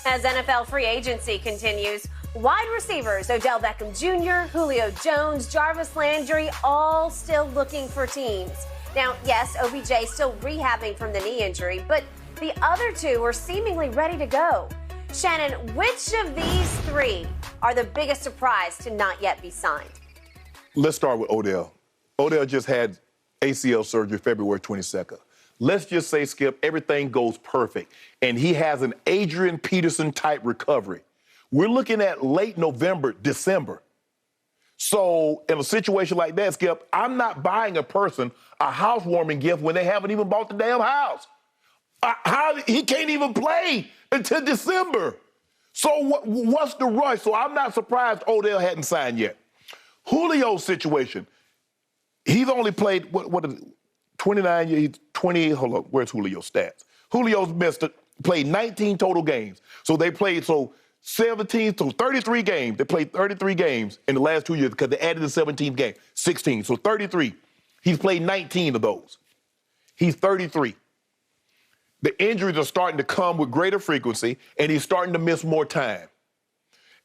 As NFL free agency continues, wide receivers Odell Jr, Julio Jones, Jarvis Landry, all still looking for teams. Now, yes, OBJ still rehabbing from the knee injury, but the other two are seemingly ready to go. Shannon, which of these three are the biggest surprise to not yet be signed? Let's start with Odell. Odell just had ACL surgery February 22nd. Let's just say, Skip, everything goes perfect, and he has an Adrian Peterson-type recovery. We're looking at late November, December. So in a situation like that, Skip, I'm not buying a person a housewarming gift when they haven't even bought the damn house. He can't even play until December. So what's the rush? So I'm not surprised Odell hadn't signed yet. Julio's situation, he's only played, what is it? 29 years, 20, hold on, where's Julio's stats? Julio's played 19 total games. So they played, 33 games. They played 33 games in the last 2 years because they added the 17th game, 16. So 33. He's played 19 of those. He's 33. The injuries are starting to come with greater frequency, and he's starting to miss more time.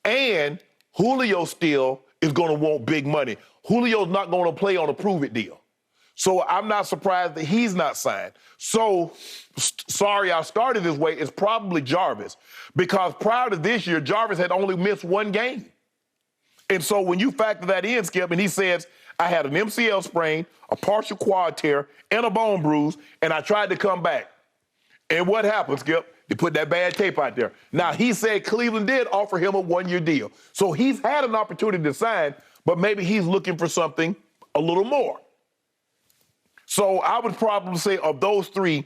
And Julio still is going to want big money. Julio's not going to play on a prove-it deal. So I'm not surprised that he's not signed. So, sorry I started this way, it's probably Jarvis. Because prior to this year, Jarvis had only missed one game. And so when you factor that in, Skip, and he says, I had an MCL sprain, a partial quad tear, and a bone bruise, and I tried to come back. And what happened, Skip? They put that bad tape out there. Now, he said Cleveland did offer him a one-year deal. So he's had an opportunity to sign, but maybe he's looking for something a little more. So I would probably say of those three,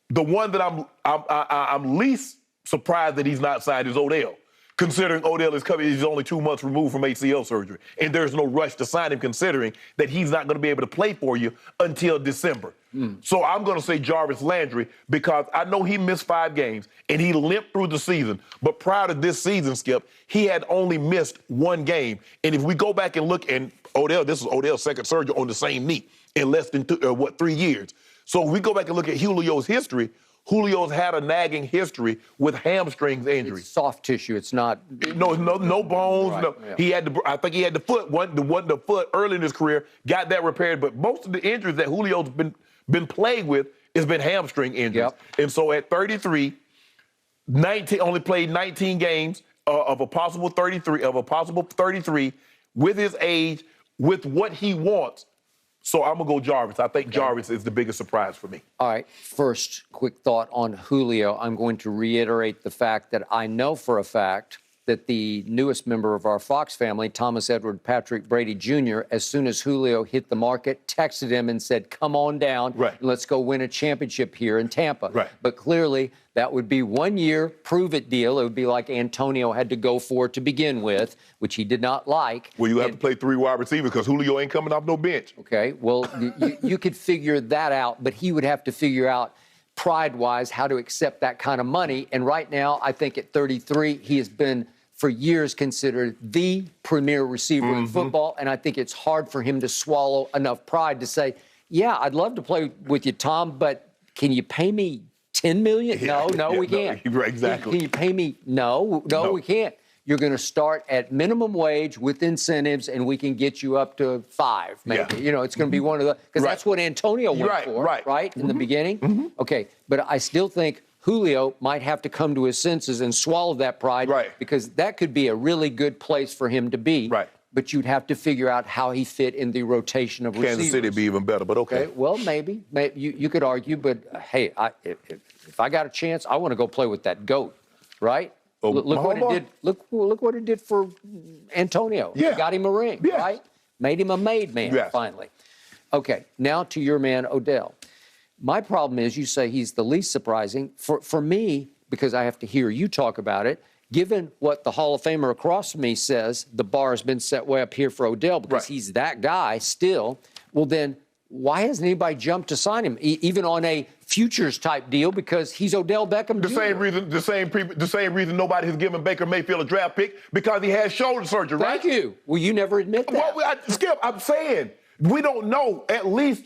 the one that I'm least surprised that he's not signed is Odell, considering Odell is coming, he's only 2 months removed from ACL surgery, and there's no rush to sign him considering that he's not going to be able to play for you until December. So I'm going to say Jarvis Landry because I know he missed 5 games and he limped through the season. But prior to this season, Skip, he had only missed 1 game. And if we go back and look, and Odell, this is Odell's second surgery on the same knee in less than 3 years. So if we go back and look at Julio's history, Julio's had a nagging history with hamstrings injuries. It's soft tissue. It's not. No bones. Right, no. yeah. He had I think he had the foot early in his career, got that repaired. But most of the injuries that Julio's been plagued with has been hamstring injuries. Yep. And so at 33, only played 19 games of a possible 33 with his age, with what he wants. So I'm going to go Jarvis. I think Jarvis is the biggest surprise for me. All right. First, quick thought on Julio. I'm going to reiterate the fact that I know for a fact that the newest member of our Fox family, Thomas Edward Patrick Brady Jr., as soon as Julio hit the market, texted him and said, come on down, right, and let's go win a championship here in Tampa. Right. But clearly, that would be 1 year prove-it deal. It would be like Antonio had to go for to begin with, which he did not like. Well, you have to play 3 wide receivers because Julio ain't coming off no bench. Okay, well, you could figure that out, but he would have to figure out pride-wise how to accept that kind of money. And right now, I think at 33, he has been for years considered the premier receiver in football, and I think it's hard for him to swallow enough pride to say, yeah, I'd love to play with you, Tom, but can you pay me $10 million? No, we can't. Exactly. Can you pay me? No, we can't. You're going to start at minimum wage with incentives, and we can get you up to 5, maybe. Yeah. You know, it's going to be one of the, because that's what Antonio went for, right? In the beginning? Okay, but I still think Julio might have to come to his senses and swallow that pride, because that could be a really good place for him to be. Right. But you'd have to figure out how he fit in the rotation of receivers. Kansas City be even better, but okay. Well, maybe you could argue, but hey, if I got a chance, I want to go play with that GOAT, right? Oh, look what it did. Look what it did for Antonio. Yeah. Got him a ring, right? Made him a made man finally. Okay, now to your man Odell. My problem is you say he's the least surprising. For me, because I have to hear you talk about it, given what the Hall of Famer across from me says, the bar has been set way up here for Odell because he's that guy still. Well, then why hasn't anybody jumped to sign him, even on a futures type deal? Because he's Odell Beckham Jr. The same reason nobody has given Baker Mayfield a draft pick, because he had shoulder surgery, right? Thank you. Well, you never admit that. Well, Skip, I'm saying we don't know. At least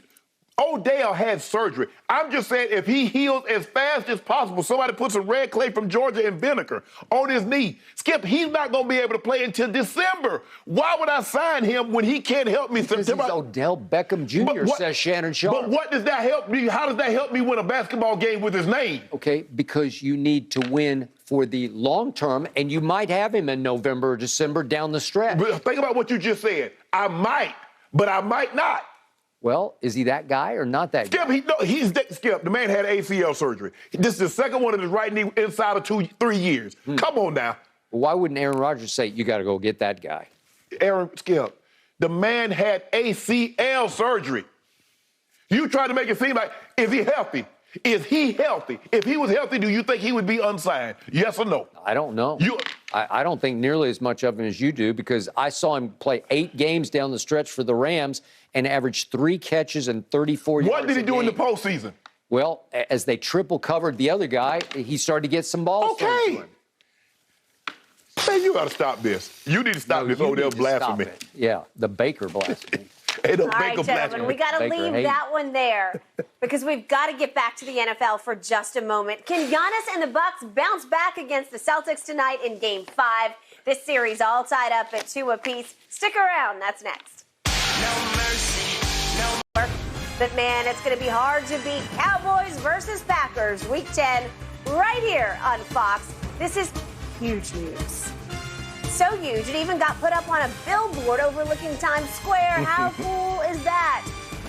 Odell had surgery. I'm just saying if he heals as fast as possible, somebody put some red clay from Georgia and vinegar on his knee. Skip, he's not going to be able to play until December. Why would I sign him when he can't help me? Because he's Odell Beckham Jr., says Shannon Sharp. But what does that help me? How does that help me win a basketball game with his name? Okay, because you need to win for the long term, and you might have him in November or December down the stretch. But think about what you just said. I might, but I might not. Well, is he that guy or not that guy? Skip, the man had ACL surgery. This is the second one of his right knee inside of 3 years. Come on now. Why wouldn't Aaron Rodgers say, you got to go get that guy? Skip, the man had ACL surgery. You try to make it seem like, is he healthy? Is he healthy? If he was healthy, do you think he would be unsigned? Yes or no? I don't know. I don't think nearly as much of him as you do, because I saw him play 8 games down the stretch for the Rams and averaged 3 catches and 34 yards. What did he do in the postseason? Well, as they triple covered the other guy, he started to get some balls. Okay. Man, you got to stop this. You need to stop this Odell blasphemy. Yeah, the Baker blasphemy. All right, gentlemen, we got to leave that one there because we've got to get back to the NFL for just a moment. Can Giannis and the Bucks bounce back against the Celtics tonight in Game 5? This series all tied up at 2 apiece. Stick around. That's next. No mercy, no mercy. But, man, it's going to be hard to beat Cowboys versus Packers Week 10 right here on Fox. This is huge news. So huge, it even got put up on a billboard overlooking Times Square. How cool is that?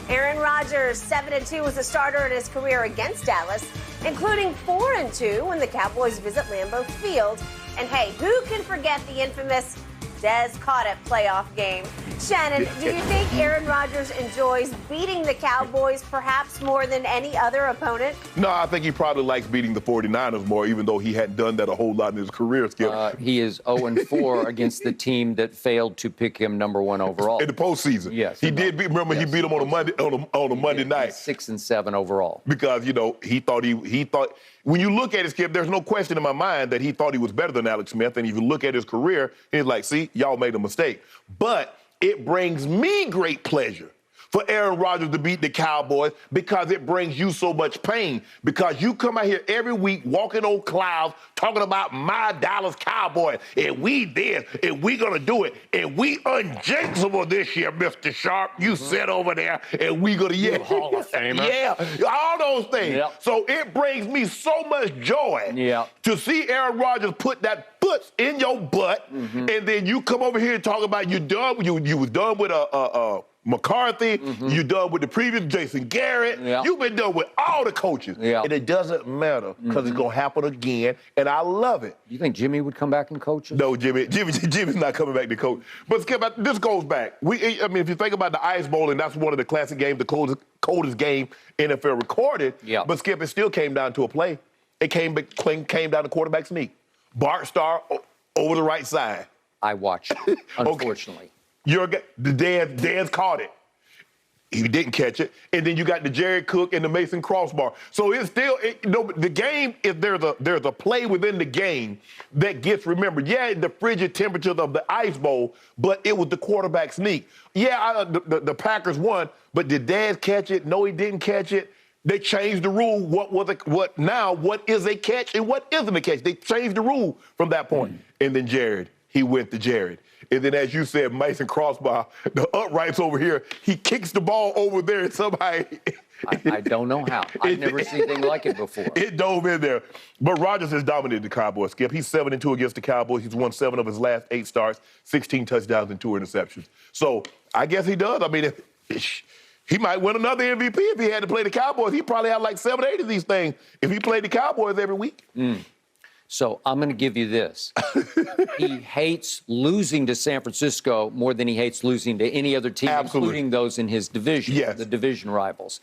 Aaron Rodgers, 7-2 as a starter in his career against Dallas, including 4-2 when the Cowboys visit Lambeau Field. And hey, who can forget the infamous Des Caught-It playoff game? Shannon, do you think Aaron Rodgers enjoys beating the Cowboys perhaps more than any other opponent? No, I think he probably likes beating the 49ers more, even though he hadn't done that a whole lot in his career, Skip. He is 0-4 against the team that failed to pick him #1 overall. In the postseason. Yes. He did beat, remember, he beat him on a Monday night. 6-7 overall. Because, he thought, when you look at it, Skip, there's no question in my mind that he thought he was better than Alex Smith. And if you look at his career, he's like, see, y'all made a mistake. But it brings me great pleasure for Aaron Rodgers to beat the Cowboys because it brings you so much pain. Because you come out here every week walking on clouds talking about my Dallas Cowboys, and we did, and we gonna do it, and we unjinxable this year, Mr. Sharp. You sit over there, and we gonna, Hall of Famer. Yeah, all those things. Yep. So it brings me so much joy to see Aaron Rodgers put that foot in your butt, and then you come over here and talk about you was done with McCarthy, you done with the previous Jason Garrett. You've been done with all the coaches. And it doesn't matter because it's going to happen again, and I love it. You think Jimmy would come back and coach us? No, Jimmy's not coming back to coach. But Skip, this goes back. If you think about the Ice Bowl, and that's one of the classic games, the coldest game NFL recorded. But Skip, it still came down to a play. It came down to quarterback sneak. Bart Starr over the right side. I watched it, unfortunately. Dan's caught it. He didn't catch it. And then you got the Jared Cook and the Mason crossbar. So it's still, the game, there's a play within the game that gets remembered. Yeah, the frigid temperatures of the Ice Bowl, but it was the quarterback sneak. Yeah, the Packers won, but did Dan catch it? No, he didn't catch it. They changed the rule. What is a catch and what isn't a catch? They changed the rule from that point. And then he went to Jared. And then, as you said, Mason crossbar, the uprights over here, he kicks the ball over there and somehow... I don't know how. I've never seen anything like it before. It dove in there. But Rodgers has dominated the Cowboys, Skip. He's 7-2 against the Cowboys. He's won 7 of his last 8 starts, 16 touchdowns and 2 interceptions. So I guess he does. I mean, he might win another MVP if he had to play the Cowboys. He'd probably have like 7 or 8 of these things if he played the Cowboys every week. So I'm going to give you this. He hates losing to San Francisco more than he hates losing to any other team, including those in his division, the division rivals.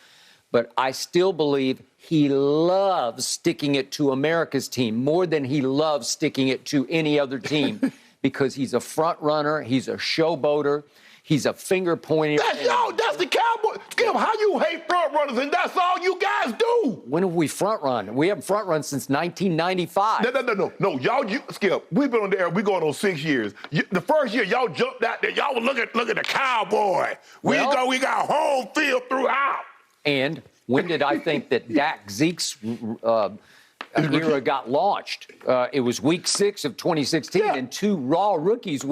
But I still believe he loves sticking it to America's team more than he loves sticking it to any other team because he's a front runner, he's a showboater. He's a finger pointing. That's the Cowboys. Skip, how you hate front runners, and that's all you guys do. When have we front run? We haven't front run since 1995. No. Skip, we've been on the air. We're going on 6 years. The first year, y'all jumped out there. Y'all were look at the Cowboy. We got home field throughout. And when did I think that Zeke's era got launched? It was week 6 of 2016, and 2 raw rookies